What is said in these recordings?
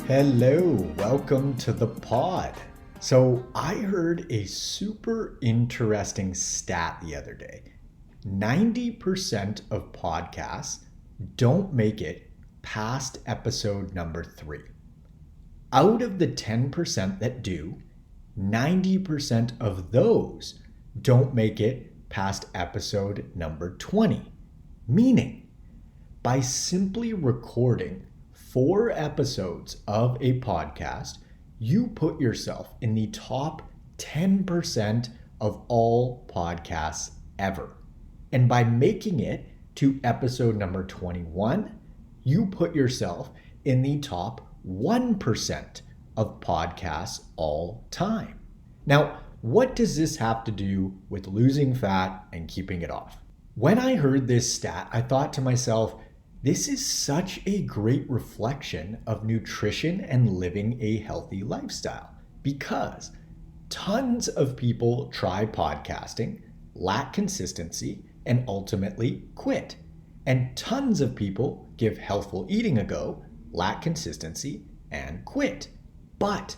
Hello, welcome to the pod. So I heard a super interesting stat the other day. 90% of podcasts don't make it past episode number 3. Out of the 10% that do, 90% of those don't make it past episode number 20. Meaning, by simply recording 4 episodes of a podcast, you put yourself in the top 10% of all podcasts ever. And by making it to episode number 21, you put yourself in the top 1% of podcasts all time. Now, what does this have to do with losing fat and keeping it off? When I heard this stat, I thought to myself, this is such a great reflection of nutrition and living a healthy lifestyle, because tons of people try podcasting, lack consistency, and ultimately quit. And tons of people give healthful eating a go, lack consistency, and quit. But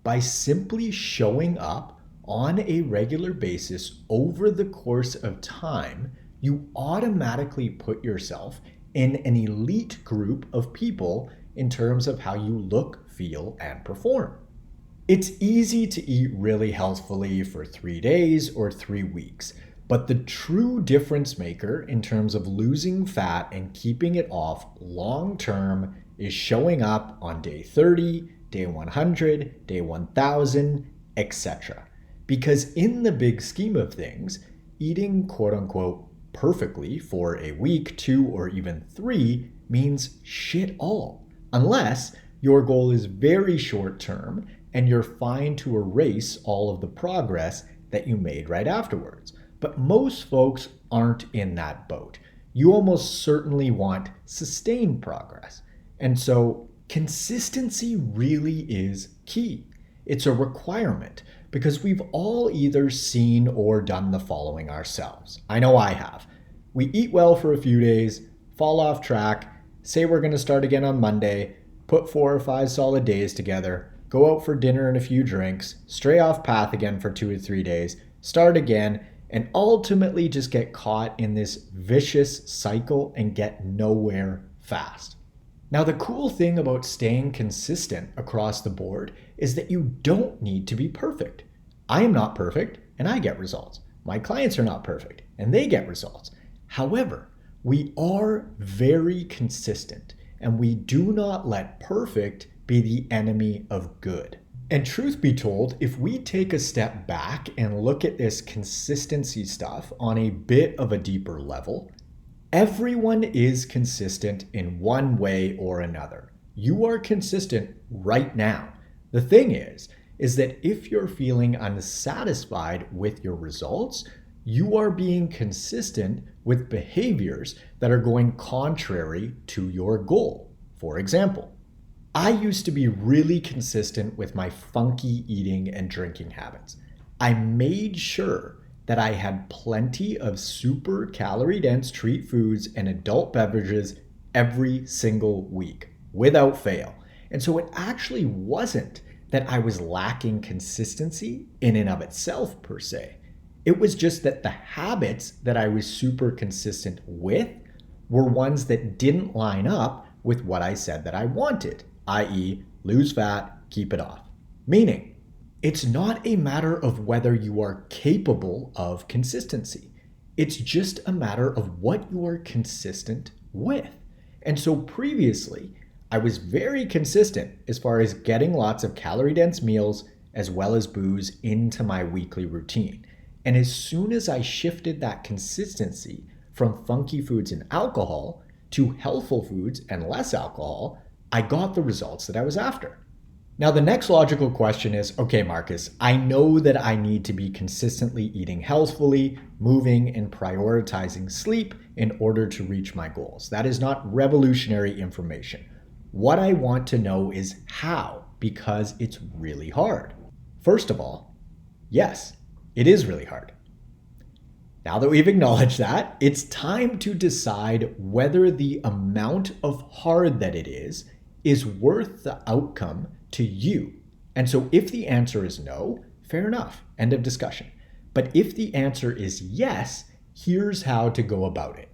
by simply showing up on a regular basis over the course of time, you automatically put yourself in an elite group of people in terms of how you look, feel, and perform. It's easy to eat really healthfully for 3 days or 3 weeks, but the true difference maker in terms of losing fat and keeping it off long term is showing up on day 30, day 100, day 1000, etc. Because in the big scheme of things, eating quote unquote perfectly for a week, 2, or even 3 means shit all, unless your goal is very short term and you're fine to erase all of the progress that you made right afterwards. But most folks aren't in that boat. You almost certainly want sustained progress. And so consistency really is key. It's a requirement, because we've all either seen or done the following ourselves. I know I have. We eat well for a few days, fall off track, say we're going to start again on Monday, put 4 or 5 solid days together, go out for dinner and a few drinks, stray off path again for 2 or 3 days, start again, and ultimately just get caught in this vicious cycle and get nowhere fast. Now, the cool thing about staying consistent across the board is that you don't need to be perfect. I am not perfect, and I get results. My clients are not perfect, and they get results. However, we are very consistent, and we do not let perfect be the enemy of good. And truth be told, if we take a step back and look at this consistency stuff on a bit of a deeper level, everyone is consistent in one way or another. You are consistent right now. The thing is that if you're feeling unsatisfied with your results, you are being consistent with behaviors that are going contrary to your goal. For example, I used to be really consistent with my funky eating and drinking habits. I made sure that I had plenty of super calorie-dense treat foods and adult beverages every single week, without fail. And so it actually wasn't that I was lacking consistency in and of itself per se. It was just that the habits that I was super consistent with were ones that didn't line up with what I said that I wanted, i.e., lose fat, keep it off. Meaning, it's not a matter of whether you are capable of consistency. It's just a matter of what you are consistent with. And so previously, I was very consistent as far as getting lots of calorie-dense meals as well as booze into my weekly routine. And as soon as I shifted that consistency from funky foods and alcohol to healthful foods and less alcohol, I got the results that I was after. Now, the next logical question is, okay, Marcus, I know that I need to be consistently eating healthfully, moving, and prioritizing sleep in order to reach my goals. That is not revolutionary information. What I want to know is how, because it's really hard. First of all, yes, it is really hard. Now that we've acknowledged that, it's time to decide whether the amount of hard that it is is worth the outcome to you? And so if the answer is no, fair enough, end of discussion. But if the answer is yes, here's how to go about it.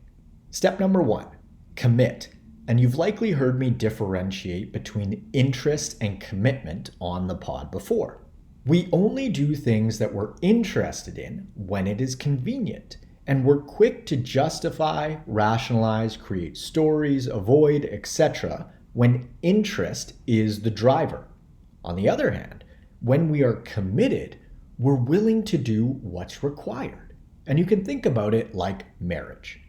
Step number 1, commit. And you've likely heard me differentiate between interest and commitment on the pod before. We only do things that we're interested in when it is convenient. And we're quick to justify, rationalize, create stories, avoid, etc. when interest is the driver. On the other hand, when we are committed, we're willing to do what's required. And you can think about it like marriage.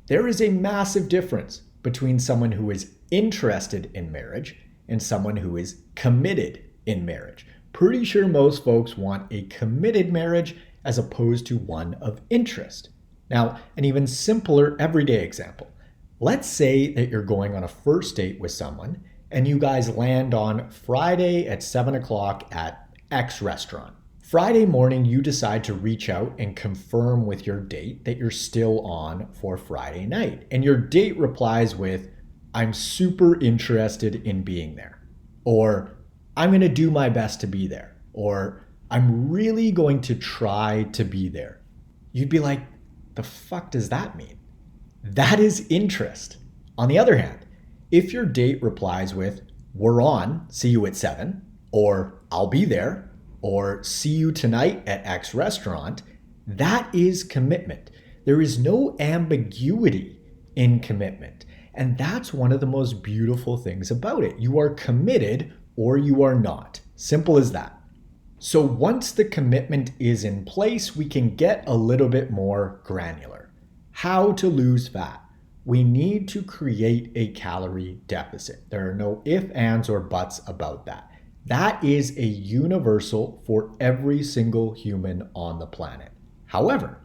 There is a massive difference between someone who is interested in marriage and someone who is committed in marriage. Pretty sure most folks want a committed marriage as opposed to one of interest. Now, an even simpler everyday example. Let's say that you're going on a first date with someone and you guys land on Friday at 7 o'clock at X restaurant. Friday morning, you decide to reach out and confirm with your date that you're still on for Friday night. And your date replies with, "I'm super interested in being there." Or, "I'm going to do my best to be there." Or, "I'm really going to try to be there." You'd be like, the fuck does that mean? That is interest. On the other hand, if your date replies with, "We're on, see you at 7, or "I'll be there," or "see you tonight at X restaurant," that is commitment. There is no ambiguity in commitment. And that's one of the most beautiful things about it. You are committed or you are not. Simple as that. So once the commitment is in place, we can get a little bit more granular. How to lose fat? We need to create a calorie deficit. There are no ifs, ands, or buts about that. That is a universal for every single human on the planet. However,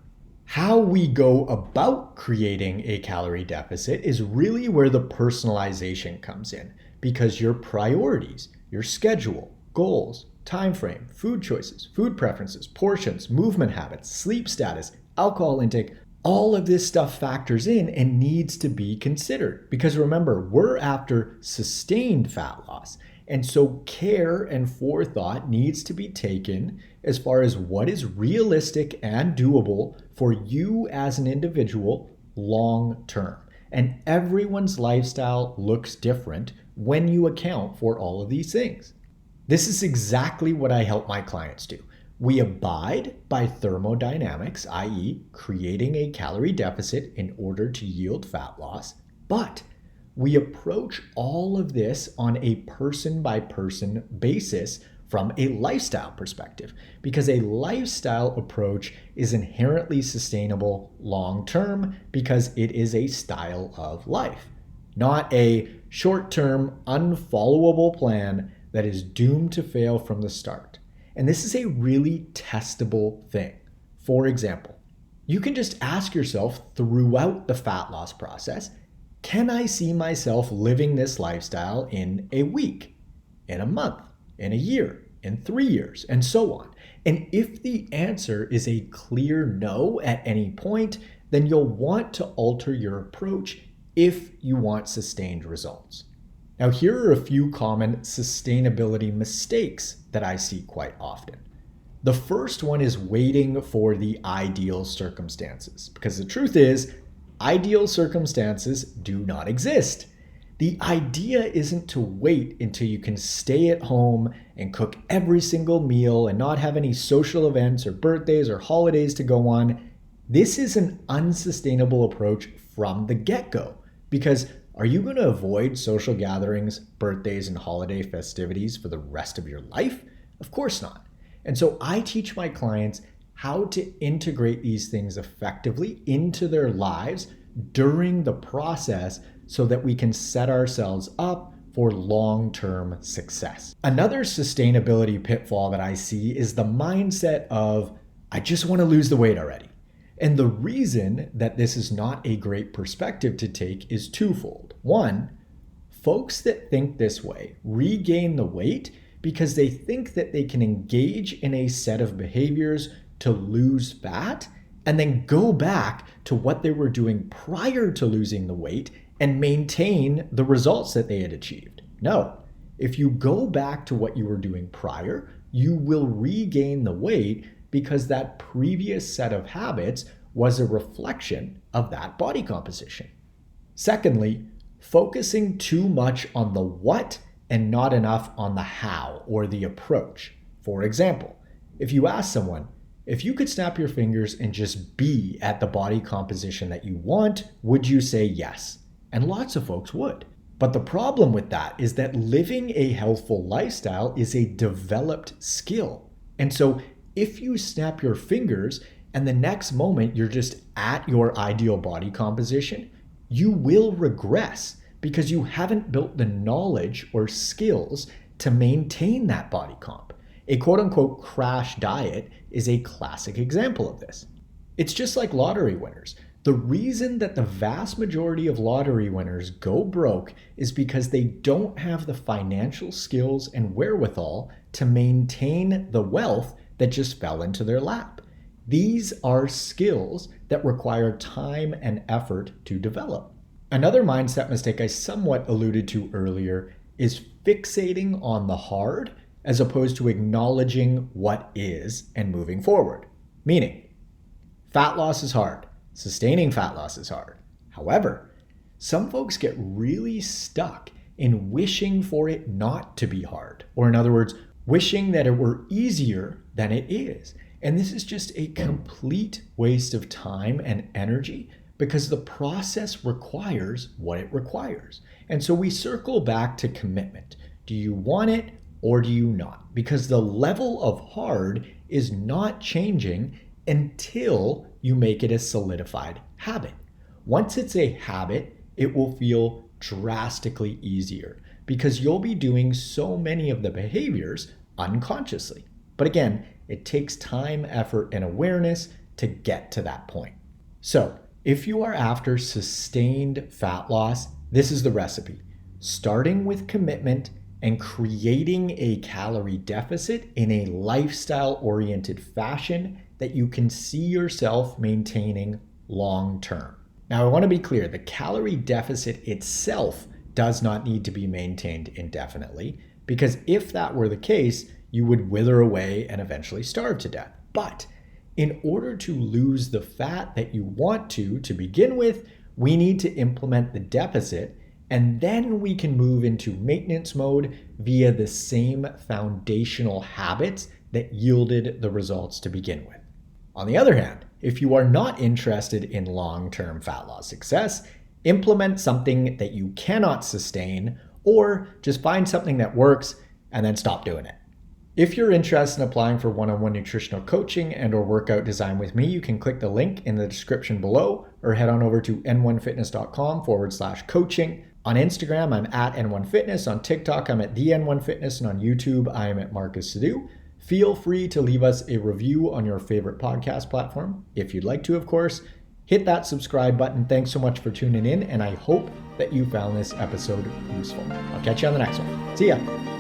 how we go about creating a calorie deficit is really where the personalization comes in, because your priorities, your schedule, goals, time frame, food choices, food preferences, portions, movement habits, sleep status, alcohol intake, all of this stuff factors in and needs to be considered. Because remember, we're after sustained fat loss. And so care and forethought needs to be taken as far as what is realistic and doable for you as an individual long term. And everyone's lifestyle looks different when you account for all of these things. This is exactly what I help my clients do. We abide by thermodynamics, i.e., creating a calorie deficit in order to yield fat loss, but we approach all of this on a person-by-person basis from a lifestyle perspective, because a lifestyle approach is inherently sustainable long-term because it is a style of life, not a short-term, unfollowable plan that is doomed to fail from the start. And this is a really testable thing. For example, you can just ask yourself throughout the fat loss process, can I see myself living this lifestyle in a week, in a month, in a year, in 3 years, and so on? And if the answer is a clear no at any point, then you'll want to alter your approach if you want sustained results. Now, here are a few common sustainability mistakes that I see quite often. The first one is waiting for the ideal circumstances, because the truth is, ideal circumstances do not exist. The idea isn't to wait until you can stay at home and cook every single meal and not have any social events or birthdays or holidays to go on. This is an unsustainable approach from the get-go, because are you going to avoid social gatherings, birthdays, and holiday festivities for the rest of your life? Of course not. And so I teach my clients how to integrate these things effectively into their lives during the process so that we can set ourselves up for long-term success. Another sustainability pitfall that I see is the mindset of, I just want to lose the weight already. And the reason that this is not a great perspective to take is twofold. One, folks that think this way regain the weight because they think that they can engage in a set of behaviors to lose fat and then go back to what they were doing prior to losing the weight and maintain the results that they had achieved. No. If you go back to what you were doing prior, you will regain the weight because that previous set of habits was a reflection of that body composition. Secondly, focusing too much on the what and not enough on the how or the approach. For example, if you ask someone, if you could snap your fingers and just be at the body composition that you want, would you say yes? And lots of folks would. But the problem with that is that living a healthful lifestyle is a developed skill. And so if you snap your fingers and the next moment you're just at your ideal body composition, you will regress because you haven't built the knowledge or skills to maintain that body comp. A quote-unquote crash diet is a classic example of this. It's just like lottery winners. The reason that the vast majority of lottery winners go broke is because they don't have the financial skills and wherewithal to maintain the wealth that just fell into their lap. These are skills that require time and effort to develop. Another mindset mistake I somewhat alluded to earlier is fixating on the hard as opposed to acknowledging what is and moving forward. Meaning, fat loss is hard. Sustaining fat loss is hard. However, some folks get really stuck in wishing for it not to be hard. Or in other words, wishing that it were easier than it is. And this is just a complete waste of time and energy because the process requires what it requires. And so we circle back to commitment. Do you want it or do you not? Because the level of hard is not changing until you make it a solidified habit. Once it's a habit, it will feel drastically easier because you'll be doing so many of the behaviors unconsciously. But again, it takes time, effort, and awareness to get to that point. So if you are after sustained fat loss, this is the recipe. Starting with commitment and creating a calorie deficit in a lifestyle-oriented fashion that you can see yourself maintaining long term. Now, I want to be clear, the calorie deficit itself does not need to be maintained indefinitely, because if that were the case, you would wither away and eventually starve to death. But in order to lose the fat that you want to begin with, we need to implement the deficit, and then we can move into maintenance mode via the same foundational habits that yielded the results to begin with. On the other hand, if you are not interested in long-term fat loss success, implement something that you cannot sustain, or just find something that works and then stop doing it. If you're interested in applying for one-on-one nutritional coaching and or workout design with me, you can click the link in the description below or head on over to n1fitness.com/coaching. On Instagram, I'm at N1Fitness. On TikTok, I'm at the N1Fitness. And on YouTube, I am at Marcus Sadu. Feel free to leave us a review on your favorite podcast platform. If you'd like to, of course, hit that subscribe button. Thanks so much for tuning in, and I hope that you found this episode useful. I'll catch you on the next one. See ya.